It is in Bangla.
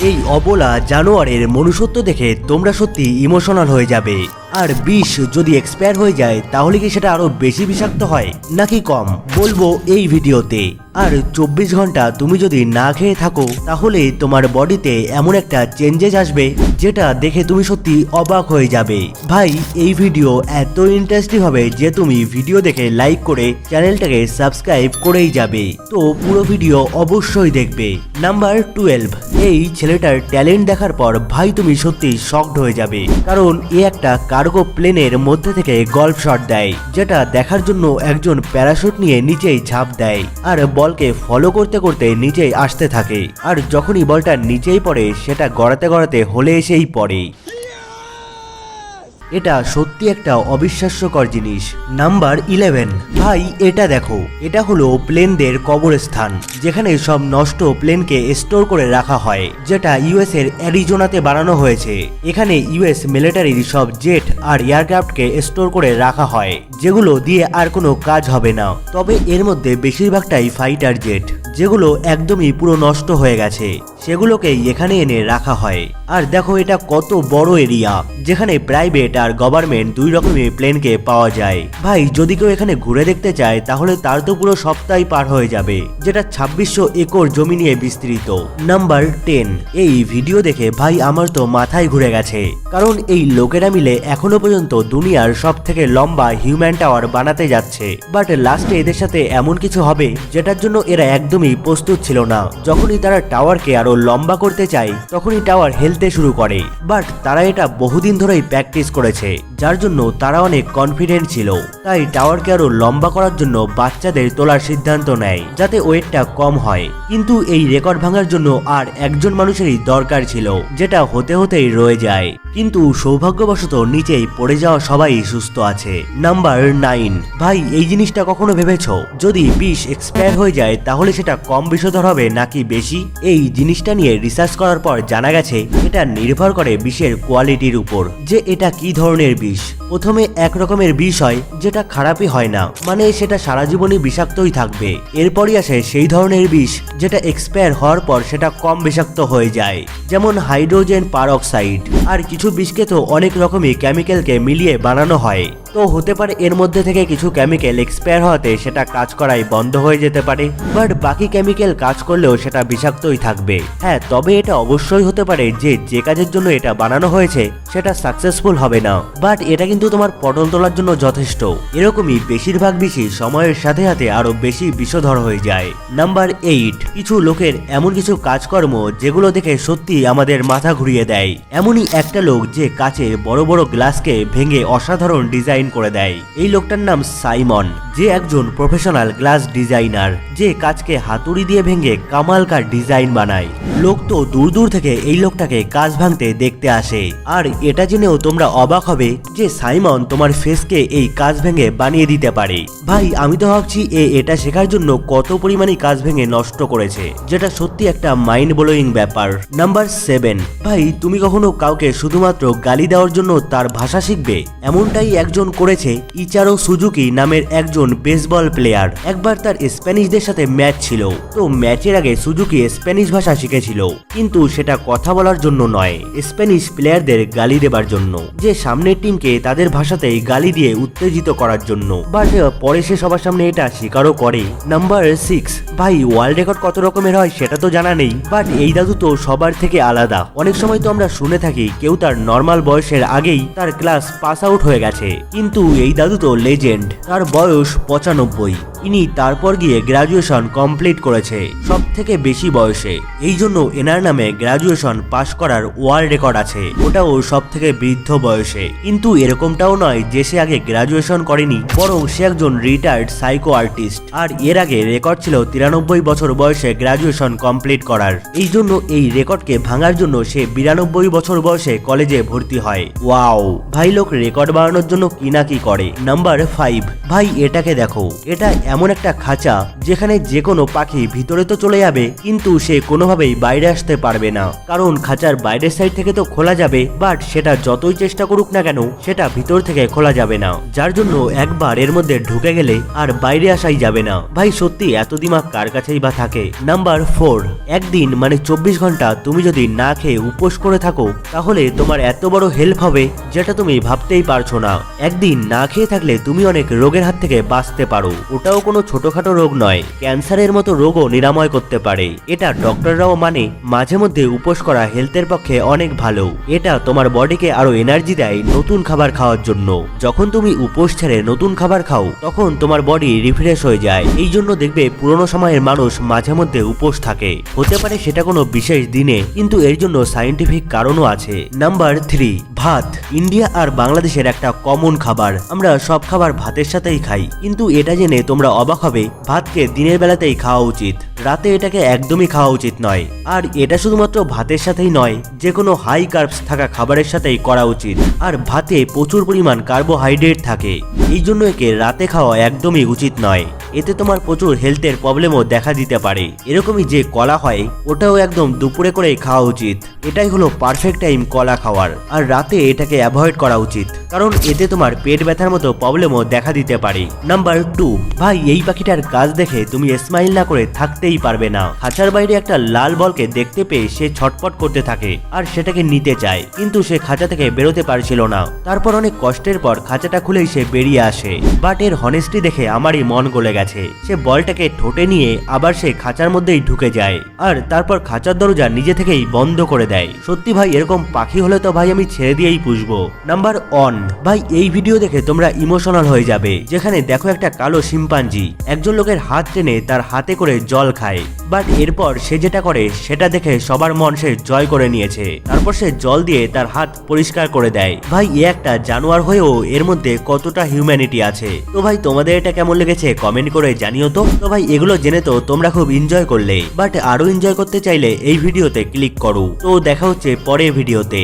এই অবলা জানোয়ারের মনুষ্যত্ব দেখে তোমরা সত্যি ইমোশনাল হয়ে যাবে। আর বিষ যদি এক্সপায়ার হয়ে যায় তাহলে কি সেটা আরো বেশি বিষাক্ত হয় নাকি কম, বলবো এই ভিডিওতে। আর 24 ঘন্টা তুমি যদি না খেয়ে থাকো তাহলে তোমার বডিতে এমন একটা চেঞ্জেস আসবে যেটা দেখে তুমি সত্যি অবাক হয়ে যাবে। ভাই এই ভিডিও এত ইন্টারেস্টিং হবে যে তুমি ভিডিও দেখে লাইক করে চ্যানেলটাকে সাবস্ক্রাইব করেই যাবে। তো পুরো ভিডিও অবশ্যই দেখবে। নাম্বার 12, এই ছেলেটার ট্যালেন্ট দেখার পর ভাই তুমি সত্যি শকড হয়ে যাবে, কারণ এ একটা কার্গো প্লেনের মধ্যে থেকে গল্ফ শট দেয়, যেটা দেখার জন্য একজন প্যারাশুট নিয়ে নিচেই ঝাঁপ দেয় আর বলকে ফলো করতে করতে নিচেই আসতে থাকে। আর যখনই বলটা নিচেই পড়ে সেটা গড়াতে গড়াতে হলে এসেই পড়ে। এটা সত্যি একটা অবিশ্বাস্যকর জিনিস। নাম্বার 11, ভাই এটা দেখো, এটা হলো প্লেনদের কবরস্থান, যেখানে সব নষ্ট প্লেনকে স্টোর করে রাখা হয়, যেটা ইউএস এর অ্যারিজোনাতে বানানো হয়েছে। এখানে ইউএস মিলিটারির সব জেট আর এয়ারক্রাফটকে স্টোর করে রাখা হয়, যেগুলো দিয়ে আর কোনো কাজ হবে না। তবে এর মধ্যে বেশিরভাগটাই ফাইটার জেট, যেগুলো একদমই পুরো নষ্ট হয়ে গেছে, সেগুলোকেই এখানে এনে রাখা হয়। আর দেখো এটা কত বড় এরিয়া, যেখানে প্রাইভেট আর গভর্নমেন্ট দুই রকমের প্লেনকে পাওয়া যায়। ভাই যদি কেউ এখানে ঘুরে দেখতে চায় তাহলে তার তো পুরো সপ্তাহ পার হয়ে যাবে, যেটা 2600 একর জমি নিয়ে বিস্তৃত। নাম্বার 10, এই ভিডিও দেখে ভাই আমার তো মাথায় ঘুরে গেছে, কারণ এই লোকেরা মিলে এখনো পর্যন্ত দুনিয়ার সব থেকে লম্বা হিউম্যান টাওয়ার বানাতে যাচ্ছে। বাট লাস্টে এদের সাথে এমন কিছু হবে যেটার জন্য এরা একদমই প্রস্তুত ছিল না। যখনই তারা টাওয়ারকে আরো লম্বা করতে চায় তখনই টাওয়ার হেলতে শুরু করে। বাট তারা এটা বহুদিন ধরেই প্র্যাকটিস করেছে, যার জন্য তারা অনেক কনফিডেন্ট ছিল। তাই টাওয়ারকে আরো লম্বা করার জন্য বাচ্চাদের তোলার সিদ্ধান্ত নেয়, যাতে ওয়েটটা কম হয়। কিন্তু এই রেকর্ড ভাঙার জন্য আর একজন মানুষেরই দরকার ছিল, যেটা হতে হতেই রয়ে যায়। কিন্তু সৌভাগ্যবশত নিচেই পড়ে যাওয়া সবাই সুস্থ আছে। নাম্বার 9, ভাই এই জিনিসটা কখনো ভেবেছো যদি বিষ এক্সপায়ার হয়ে যায় তাহলে সেটা কম বিষধর হবে নাকি বেশি? এই জিনিসটা নিয়ে রিসার্চ করার পর জানা গেছে এটা নির্ভর করে বিষের কোয়ালিটির উপর, যে এটা কি ধরনের বিষ। প্রথমে এক রকমের বিষ হয় যেটা খারাপই হয় না, মানে সেটা সারা জীবনই বিষাক্তই থাকবে। এরপরই আসে সেই ধরনের বিষ যেটা এক্সপায়ার হওয়ার পর সেটা কম বিষাক্ত হয়ে যায়, যেমন হাইড্রোজেন পারঅক্সাইড। আর কিছু বিষকে তো অনেক রকমই কেমিক্যালকে মিলিয়ে বানানো হয়, তো হতে পারে এর মধ্যে থেকে কিছু কেমিক্যাল এক্সপায়ার হওয়াতে সেটা কাজ করাই বন্ধ হয়ে যেতে পারে, বাট বাকি কেমিক্যাল কাজ করলেও সেটা বিষাক্তই থাকবে। হ্যাঁ, তবে এটা অবশ্যই হতে পারে যে কাজের জন্য এটা বানানো হয়েছে সেটা সাকসেসফুল হবে না, বাট এটা কিন্তু তোমার পটল তোলার জন্য যথেষ্ট। এরকমই বেশিরভাগ বিষই সময়ের সাথে সাথে আরো বেশি বিষধর হয়ে যায়। নাম্বার 8, কিছু লোকের এমন কিছু কাজকর্ম যেগুলো দেখে সত্যি আমাদের মাথা ঘুরিয়ে দেয়। এমনই একটা লোক যে কাচের বড় বড় গ্লাসকে ভেঙে অসাধারণ ডিজাইন করে দেয়। এই লোকটার নাম সাইমন, যে একজন প্রফেশনাল গ্লাস ডিজাইনার, যে কাচকে হাতুড়ি দিয়ে ভেঙে কামালকার ডিজাইন বানায়। লোক তো দূর দূর থেকে এই লোকটাকে কাচ ভাঙতে দেখতে আসে। আর এটা জেনেও তোমরা অবাক হবে যে সাইমন তোমার ফেসকে এই কাচ ভেঙে বানিয়ে দিতে পারে। ভাই আমি তো ভাবছি এটা শেখার জন্য কত পরিমাণে কাচ ভেঙে নষ্ট করেছে, যেটা সত্যি একটা মাইন্ড ব্লোয়িং ব্যাপার। নাম্বার 7, ভাই তুমি কখনো কাউকে শুধুমাত্র গালি দেওয়ার জন্য তার ভাষা শিখবে? এমনটাই একজন করেছে ইচারো সুজুকি নামের একজন বেসবল প্লেয়ার। একবার তার স্প্যানিশদের সাথে ম্যাচ ছিল, তো ম্যাচের আগে সুজুকি স্প্যানিশ ভাষা শিখেছিল, কিন্তু সেটা কথা বলার জন্য নয়, স্প্যানিশ প্লেয়ারদের গালি দেবার জন্য, যে সামনের টিমকে তাদের ভাষাতেই গালি দিয়ে উত্তেজিত করার জন্য। বাট পরে সে সবার সামনে এটা স্বীকারও করে। নাম্বার 6, ভাই ওয়ার্ল্ড রেকর্ড কত রকমের হয় সেটা তো জানা নেই, বাট এই দাদু তো সবার থেকে আলাদা। অনেক সময় তো আমরা শুনে থাকি কেউ তার নর্মাল বয়সের আগেই তার ক্লাস পাস আউট হয়ে গেছে, কিন্তু এই দাদু তো লেজেন্ড। তার বয়স 95। ইনি তারপর গিয়ে গ্রাজুয়েশন কমপ্লিট করেছে সব থেকে বেশি বয়সে। এই জন্য এনার নামে গ্রাজুয়েশন পাশ করার ওয়ার্ল্ড রেকর্ড আছে, ওটাও সব থেকে বৃদ্ধ বয়সে। কিন্তু এরকমটাও নয় যে সে আগে গ্রাজুয়েশন করেনি, বরং সে একজন রিটায়ার্ড সাইকো আর্টিস্ট। আর এর আগে রেকর্ড ছিল 93 বছর বয়সে গ্রাজুয়েশন কমপ্লিট করার। এই জন্য এই রেকর্ডকে ভাঙার জন্য সে 92 বছর বয়সে কলেজে ভর্তি হয়। ওয়াও, ভাই লোক রেকর্ড বানানোর জন্য কি না কি করে। নাম্বার 5, ভাই এটাকে দেখো, এটা এমন একটা খাঁচা যেখানে যে কোনো পাখি ভিতরে তো চলে যাবে কিন্তু সে কোনোভাবেই বাইরে আসতে পারবে না, কারণ খাঁচার বাইরের সাইড থেকে তো খোলা যাবে বাট সেটা যতই চেষ্টা করুক না কেন সেটা ভিতর থেকে খোলা যাবে না, যার জন্য একবার এর মধ্যে ঢুকে গেলে আর বাইরে আসাই যাবে না। ভাই সত্যি এত দিমাগ কার কাছেই বা থাকে। নাম্বার 4, একদিন মানে 24 ঘন্টা তুমি যদি না খেয়ে উপোস করে থাকো তাহলে তোমার এত বড় হেল্প হবে যেটা তুমি ভাবতেই পারছো না। একদিন না খেয়ে থাকলে তুমি অনেক রোগের হাত থেকে বাঁচতে পারো, ওটাও কোনো ছোটখাটো রোগ নয়, ক্যান্সারের মতো রোগও নিরাময় করতে পারে। এটা ডক্টররাও মানে মাঝে মধ্যে উপোস করা হেলথের পক্ষে অনেক ভালো। এটা তোমার বডিকে আরো এনার্জি দেয় নতুন খাবার খাওয়ার জন্য। যখন তুমি উপোস ছেড়ে নতুন খাবার খাও তখন তোমার বডি রিফ্রেশ হয়ে যায়। এই জন্য দেখবে পুরোনো সময়ের মানুষ মাঝে মধ্যে উপোস থাকে। হতে পারে সেটা কোনো বিশেষ দিনে, কিন্তু এর জন্য সায়েন্টিফিক কারণও আছে। নাম্বার 3, ভাত। ইন্ডিয়া আর বাংলাদেশের একটা কমন খাবার, আমরা সব খাবার ভাতের সাথেই খাই, কিন্তু এটা জেনে তোমরা অবাক হবে ভাতকে দিনের বেলাতেই খাওয়া উচিত, রাতে এটাকে একদমই খাওয়া উচিত নয়। আর এটা শুধুমাত্র ভাতের সাথেই নয়, যে কোনো হাই কার্বস থাকা খাবারের সাথেই করা উচিত। আর ভাতে প্রচুর পরিমাণ কার্বোহাইড্রেট থাকে, এই জন্য একে রাতে খাওয়া একদমই উচিত নয়। এতে তোমার প্রচুর হেলথের প্রবলেমও দেখা দিতে পারে। এরকমই যে কলা হয় ওটাও একদম দুপুরে করেই খাওয়া উচিত, এটাই হলো পারফেক্ট টাইম কলা খাওয়ার। আর রাতে এটাকে অ্যাভয়েড করা উচিত, কারণ এতে তোমার পেট ব্যথার মতো প্রবলেমও দেখা দিতে পারে। নাম্বার 2, ভাই এই পাখিটার কাজ দেখে তুমি স্মাইল না করে থাকতেই পারবে না। খাঁচার বাইরে একটা লাল বলকে দেখতে পেয়ে সে ছটফট করতে থাকে আর সেটাকে নিতে চায়, কিন্তু সে খাঁচা থেকে বেরোতে পারছিল না। তারপর অনেক কষ্টের পর খাঁচাটা খুলেই সে বেরিয়ে আসে। বাট এর হনেস্টি দেখে আমারই মন গলে গেছে। সে বলটাকে ঠোঁটে নিয়ে আবার সে খাঁচার মধ্যেই ঢুকে যায় আর তারপর খাঁচার দরজা নিজে থেকেই বন্ধ করে দেয়। সত্যি ভাই এরকম পাখি হলে তো ভাই আমি ছেড়ে দিয়েই পুষবো। নাম্বার 1, ভাই এই ভিডিও দেখে তোমরা ইমোশনাল হয়ে যাবে। যেখানে দেখো একটা কালো শিম্পাঞ্জি একজন লোকের হাত টেনে তার হাতে করে জল খায়, বাট এরপর সে যেটা করে সেটা দেখে সবার মন সে জয় করে নিয়েছে। তারপর সে জল দিয়ে তার হাত পরিষ্কার করে দেয়। ভাই এ একটা জানোয়ার হয়েও এর মধ্যে কতটা হিউম্যানিটি আছে। তো ভাই তোমাদের এটা কেমন লেগেছে কমেন্ট করে জানিও তো। ভাই এগুলো জেনে তো তোমরা খুব এনজয় করলে, বাট আরো এনজয় করতে চাইলে এই ভিডিওতে ক্লিক করো। তো দেখা হচ্ছে পরের ভিডিওতে।